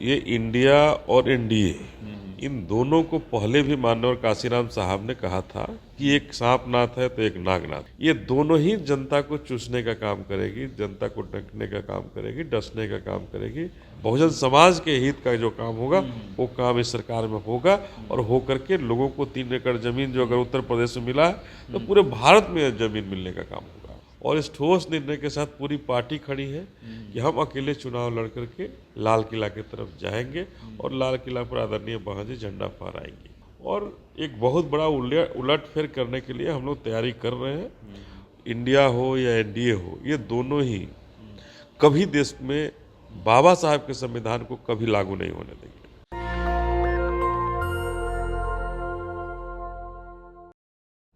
ये इंडिया और NDA in दोनों को पहले भी माननीय काशीराम साहब ने कहा था कि एक सांप नाथ है तो एक नागनाथ। ये दोनों ही जनता को चूसने का काम करेगी, जनता को डंकने का काम करेगी, डसने का काम करेगी। बहुजन समाज के हित का जो काम होगा वो काम इस सरकार में होगा और हो करके लोगों को 3 एकड़ जमीन जो अगर उत्तर प्रदेश में मिला है तो पूरे भारत में जमीन मिलने का काम होगा। और इस ठोस निर्णय के साथ पूरी पार्टी खड़ी है कि हम अकेले चुनाव लड़ करके लाल किला की तरफ जाएंगे और लाल किला पर आदरणीय बहाजी झंडा फहराएंगे। और एक बहुत बड़ा उलटफेर करने के लिए हम लोग तैयारी कर रहे हैं। इंडिया हो या एनडीए हो, ये दोनों ही कभी देश में बाबा साहब के संविधान को कभी लागू नहीं होने देंगे।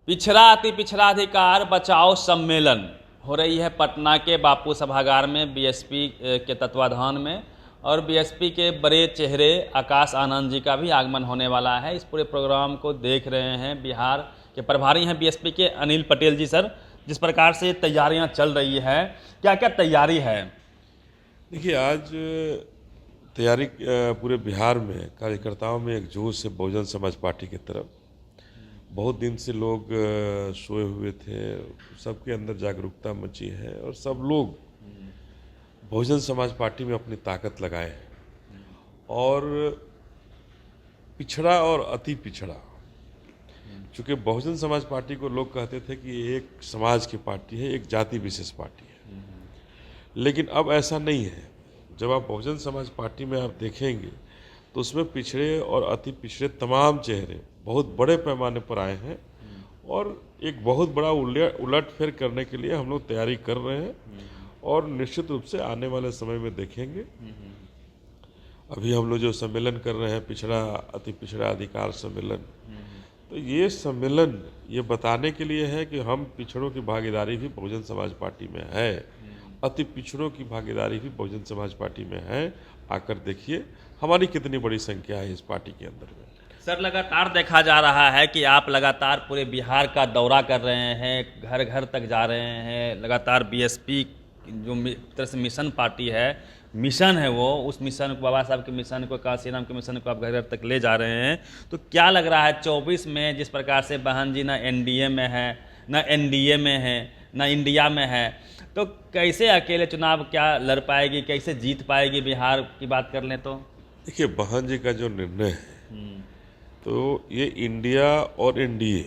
पिछड़ा अति पिछड़ा अधिकार बचाओ सम्मेलन हो रही है पटना के बापू सभागार में बीएसपी के तत्वाधान में, और बीएसपी के बड़े चेहरे आकाश आनंद जी का भी आगमन होने वाला है। इस पूरे प्रोग्राम को देख रहे हैं बिहार के प्रभारी हैं बीएसपी के अनिल पटेल जी। सर, जिस प्रकार से तैयारियां चल रही है, क्या क्या तैयारी है? देखिए, आज तैयारी पूरे बिहार में कार्यकर्ताओं में एक जोश है बहुजन समाज पार्टी की तरफ। बहुत दिन से लोग सोए हुए थे, सबके अंदर जागरूकता मची है और सब लोग बहुजन समाज पार्टी में अपनी ताकत लगाए हैं। और पिछड़ा और अति पिछड़ा, चूँकि बहुजन समाज पार्टी को लोग कहते थे कि एक समाज की पार्टी है, एक जाति विशेष पार्टी है, लेकिन अब ऐसा नहीं है। जब आप बहुजन समाज पार्टी में आप देखेंगे तो उसमें पिछड़े और अति पिछड़े तमाम चेहरे बहुत बड़े पैमाने पर आए हैं और एक बहुत बड़ा उलटफेर करने के लिए हम लोग तैयारी कर रहे हैं और निश्चित रूप से आने वाले समय में देखेंगे। अभी हम लोग जो सम्मेलन कर रहे हैं, पिछड़ा अति पिछड़ा अधिकार सम्मेलन, तो ये सम्मेलन ये बताने के लिए है कि हम पिछड़ों की भागीदारी भी बहुजन समाज पार्टी में है, अति पिछड़ों की भागीदारी भी बहुजन समाज पार्टी में है। आकर देखिए हमारी कितनी बड़ी संख्या है इस पार्टी के अंदर में। सर, लगातार देखा जा रहा है कि आप लगातार पूरे बिहार का दौरा कर रहे हैं, घर घर तक जा रहे हैं, लगातार बीएसपी जो तरह से मिशन पार्टी है, मिशन है वो, उस मिशन को, बाबा साहब के मिशन को, काशीराम के मिशन को आप घर घर तक ले जा रहे हैं। तो क्या लग रहा है 24 में जिस प्रकार से बहन जी ना एनडीए में है, ना एनडीए में है, ना इंडिया में है, तो कैसे अकेले चुनाव क्या लड़ पाएगी, कैसे जीत पाएगी बिहार की बात कर लें तो? देखिए, बहन जी का जो निर्णय है तो ये इंडिया और एनडीए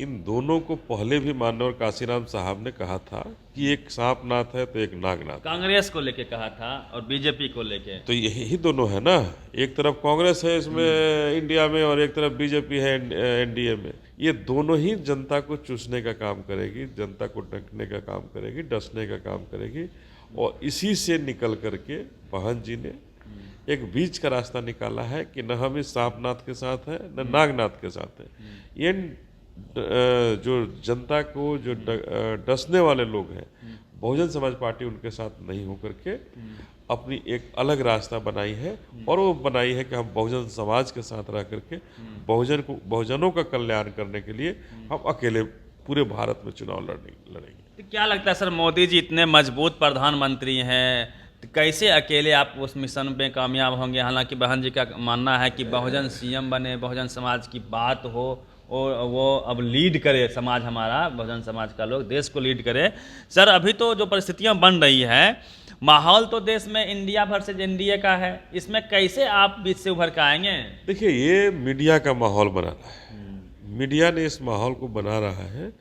इन दोनों को पहले भी माननीय काशीराम साहब ने कहा था कि एक सांप नाथ है तो एक नागनाथ। कांग्रेस को लेके कहा था और बीजेपी को लेके, तो यही दोनों है ना, एक तरफ कांग्रेस है इसमें इंडिया में और एक तरफ बीजेपी है एनडीए में। ये दोनों ही जनता को चूसने का काम करेगी, जनता को डंकने का काम करेगी, डसने का काम करेगी। और इसी से निकल करके बहन जी ने एक बीच का रास्ता निकाला है कि न हम इस सांपनाथ के साथ हैं न नागनाथ के साथ हैं। ये जो जनता को जो डसने वाले लोग हैं, बहुजन समाज पार्टी उनके साथ नहीं होकर के अपनी एक अलग रास्ता बनाई है और वो बनाई है कि हम बहुजन समाज के साथ रह करके बहुजनों का कल्याण करने के लिए हम अकेले पूरे भारत में चुनाव लड़ेंगे। तो क्या लगता है सर, मोदी जी इतने मजबूत प्रधानमंत्री हैं, तो कैसे अकेले आप उस मिशन में कामयाब होंगे? हालांकि बहन जी का मानना है कि बहुजन सीएम बने, बहुजन समाज की बात हो और वो अब लीड करे, समाज हमारा बहुजन समाज का लोग देश को लीड करे। सर, अभी तो जो परिस्थितियां बन रही है, माहौल तो देश में इंडिया वर्सेज एनडीए का है, इसमें कैसे आप बीच से उभर के आएंगे? देखिए, ये मीडिया का माहौल बना रहा है। मीडिया ने इस माहौल को बना रहा है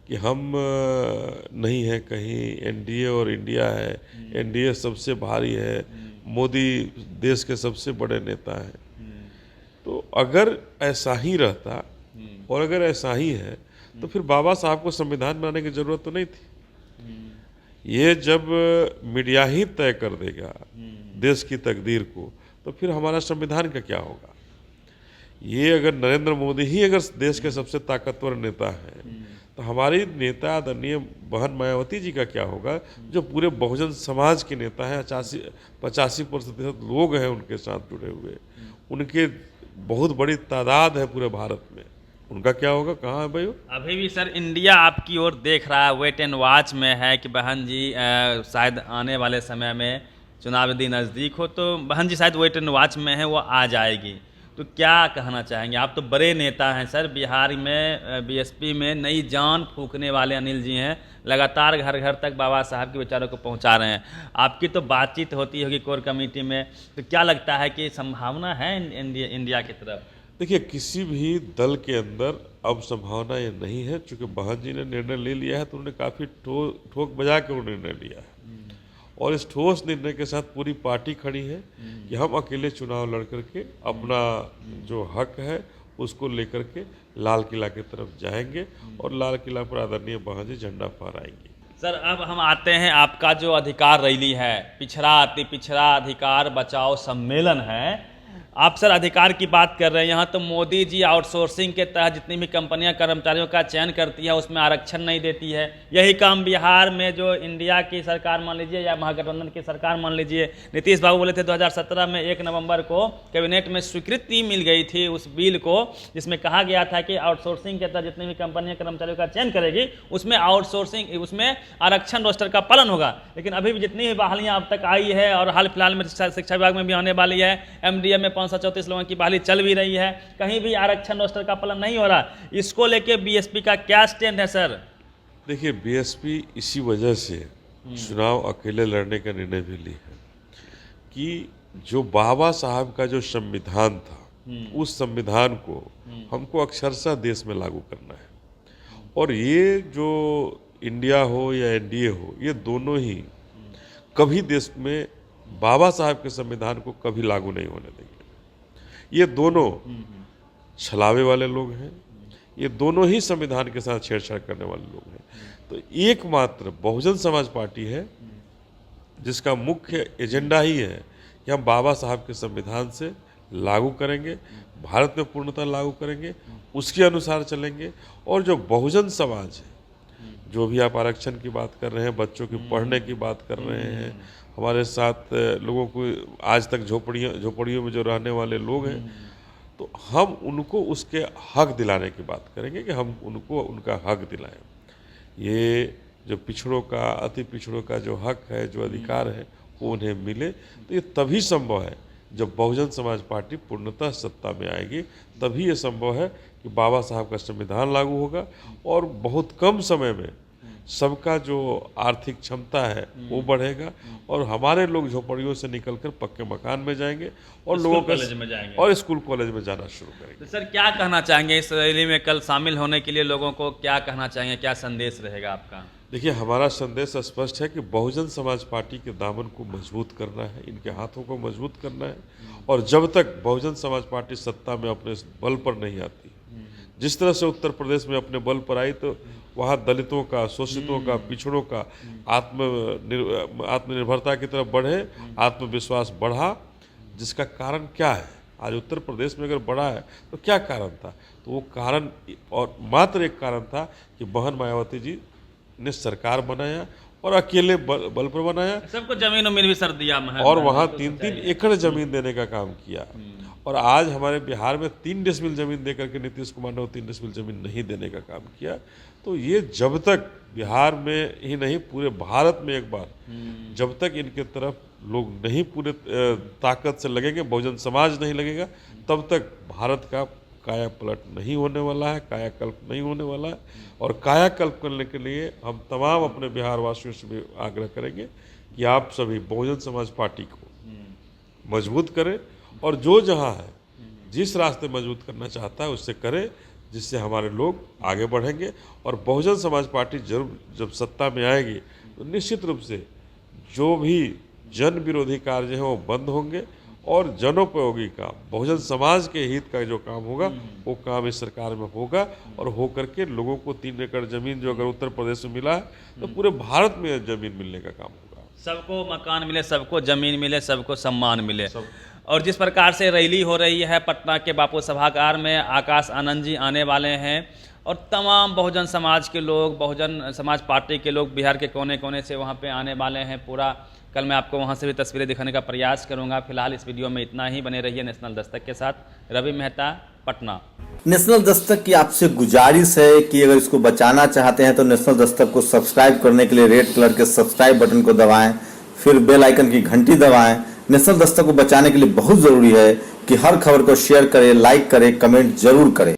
कि हम नहीं है कहीं, एनडीए और इंडिया है, एनडीए सबसे भारी है, मोदी देश के सबसे बड़े नेता हैं। तो अगर ऐसा ही रहता और अगर ऐसा ही है तो फिर बाबा साहब को संविधान बनाने की जरूरत तो नहीं थी। ये जब मीडिया ही तय कर देगा देश की तकदीर को तो फिर हमारा संविधान का क्या होगा? ये अगर नरेंद्र मोदी ही अगर देश के सबसे ताकतवर नेता है तो हमारी नेता आदरणीय बहन मायावती जी का क्या होगा, जो पूरे बहुजन समाज के नेता हैं। 85% लोग हैं उनके साथ जुड़े हुए, उनके बहुत बड़ी तादाद है पूरे भारत में, उनका क्या होगा? कहाँ है भाई? अभी भी सर इंडिया आपकी ओर देख रहा है, वेट एंड वॉच में है कि बहन जी शायद आने वाले समय में चुनाव यदि नज़दीक हो तो बहन जी शायद वेट एंड वॉच में है, वो आ जाएगी। तो क्या कहना चाहेंगे? आप तो बड़े नेता हैं सर, बिहार में बीएसपी में नई जान फूंकने वाले अनिल जी हैं, लगातार घर घर तक बाबा साहब के विचारों को पहुंचा रहे हैं। आपकी तो बातचीत होती होगी कोर कमेटी में, तो क्या लगता है कि संभावना है इंडिया की तरफ? देखिए, किसी भी दल के अंदर अब संभावना ये नहीं है, चूंकि बहन जी ने निर्णय ले लिया है तो उन्होंने काफ़ी ठोक बजा के वो निर्णय लिया है, और इस ठोस निर्णय के साथ पूरी पार्टी खड़ी है कि हम अकेले चुनाव लड़ करके अपना जो हक है उसको लेकर के लाल किला की तरफ जाएंगे, और लाल किला पर आदरणीय बहन जी झंडा फहराएंगे। सर अब हम आते हैं, आपका जो अधिकार रैली है, पिछड़ा अति पिछड़ा अधिकार बचाओ सम्मेलन है, आप सर अधिकार की बात कर रहे हैं। यहाँ तो मोदी जी आउटसोर्सिंग के तहत जितनी भी कंपनियां कर्मचारियों का चयन करती है उसमें आरक्षण नहीं देती है। यही काम बिहार में जो इंडिया की सरकार मान लीजिए या महागठबंधन की सरकार मान लीजिए, नीतीश बाबू बोले थे 2017 में 1 नवंबर को कैबिनेट में स्वीकृति मिल गई थी उस बिल को, जिसमें कहा गया था कि आउटसोर्सिंग के तहत जितनी भी कंपनियां कर्मचारियों का चयन करेगी उसमें आउटसोर्सिंग उसमें आरक्षण रोस्टर का पालन होगा। लेकिन अभी भी जितनी भी बहालियाँ अब तक आई है और हाल फिलहाल में शिक्षा विभाग में भी आने वाली है, MDA में 534 लोगों की बहाली चल भी रही है, कहीं भी आरक्षण रोस्टर का पालन नहीं हो रहा। इसको लेके बीएसपी का क्या स्टैंड है सर? देखिए, बीएसपी इसी वजह से चुनाव अकेले लड़ने का निर्णय भी ली है कि जो बाबा साहब का जो संविधान था उस संविधान को हमको अक्षरशः देश में लागू करना है, और ये जो इंडिया हो या एनडीए हो, ये दोनों ही कभी देश में बाबा साहब के संविधान को कभी लागू नहीं होने देंगे। ये दोनों छलावे वाले लोग हैं, ये दोनों ही संविधान के साथ छेड़छाड़ करने वाले लोग हैं। तो एकमात्र बहुजन समाज पार्टी है जिसका मुख्य एजेंडा ही है कि हम बाबा साहब के संविधान से लागू करेंगे, भारत में पूर्णतः लागू करेंगे, उसके अनुसार चलेंगे। और जो बहुजन समाज है, जो भी आप आरक्षण की बात कर रहे हैं, बच्चों की पढ़ने की बात कर रहे हैं, हमारे साथ लोगों को आज तक झोपड़ियों में जो रहने वाले लोग हैं, तो हम उनको उसके हक दिलाने की बात करेंगे कि हम उनको उनका हक दिलाएं। ये जो पिछड़ों का, अति पिछड़ों का जो हक है, जो अधिकार है, वो उन्हें मिले। तो ये तभी संभव है जब बहुजन समाज पार्टी पूर्णतः सत्ता में आएगी, तभी ये संभव है कि बाबा साहब का संविधान लागू होगा, और बहुत कम समय में सबका जो आर्थिक क्षमता है वो बढ़ेगा, और हमारे लोग झोपड़ियों से निकलकर पक्के मकान में जाएंगे और लोगों का और स्कूल कॉलेज में जाना शुरू करेंगे। तो सर क्या कहना चाहेंगे इस रैली में कल शामिल होने के लिए लोगों को, क्या कहना चाहेंगे, क्या संदेश रहेगा आपका? देखिए, हमारा संदेश स्पष्ट है कि बहुजन समाज पार्टी के दामन को मजबूत करना है, इनके हाथों को मजबूत करना है, और जब तक बहुजन समाज पार्टी सत्ता में अपने बल पर नहीं आती, जिस तरह से उत्तर प्रदेश में अपने बल पर आई, तो वहाँ दलितों का, शोषितों का, पिछड़ों का आत्मनिर्भरता की तरफ बढ़े, आत्मविश्वास बढ़ा। जिसका कारण क्या है? आज उत्तर प्रदेश में अगर बढ़ा है तो क्या कारण था? तो वो कारण और मात्र एक कारण था कि बहन मायावती जी ने सरकार बनाया, और अकेले बल पर बनाया। सबको जमीन उमीन भी सर दिया, और वहाँ 3-3 एकड़ जमीन देने का काम किया। और आज हमारे बिहार में 3 डेसिमल जमीन देकर के नीतीश कुमार ने 3 डेसिमल जमीन नहीं देने का काम किया। तो ये जब तक बिहार में ही नहीं, पूरे भारत में एक बार जब तक इनके तरफ लोग नहीं पूरे ताकत से लगेंगे, बहुजन समाज नहीं लगेगा, तब तक भारत का काया पलट नहीं होने वाला है, कायाकल्प नहीं होने वाला है। और कायाकल्प करने के लिए हम तमाम अपने बिहार वासियों से भी आग्रह करेंगे कि आप सभी बहुजन समाज पार्टी को मजबूत करें, और जो जहाँ है, जिस रास्ते मजबूत करना चाहता है उससे करे, जिससे हमारे लोग आगे बढ़ेंगे। और बहुजन समाज पार्टी जरूर जब सत्ता में आएगी तो निश्चित रूप से जो भी जन विरोधी कार्य हैं वो बंद होंगे, और जनोपयोगी काम, बहुजन समाज के हित का जो काम होगा वो काम इस सरकार में होगा, और होकर के लोगों को 3 एकड़ जमीन जो अगर उत्तर प्रदेश में मिला है तो पूरे भारत में जमीन मिलने का काम होगा। सबको मकान मिले, सबको जमीन मिले, सबको सम्मान मिले। और जिस प्रकार से रैली हो रही है पटना के बापू सभागार में, आकाश आनंद जी आने वाले हैं, और तमाम बहुजन समाज के लोग, बहुजन समाज पार्टी के लोग बिहार के कोने कोने से वहाँ पे आने वाले हैं। पूरा कल मैं आपको वहाँ से भी तस्वीरें दिखाने का प्रयास करूँगा। फिलहाल इस वीडियो में इतना ही। बने रहिए नेशनल दस्तक के साथ। रवि मेहता, पटना। नेशनल दस्तक की आपसे गुजारिश है कि अगर इसको बचाना चाहते हैं तो नेशनल दस्तक को सब्सक्राइब करने के लिए रेड कलर के सब्सक्राइब बटन को दबाएं, फिर बेल आइकन की घंटी दबाएं। नेशनल दस्तक को बचाने के लिए बहुत जरूरी है कि हर खबर को शेयर करें, लाइक करें, कमेंट जरूर करें।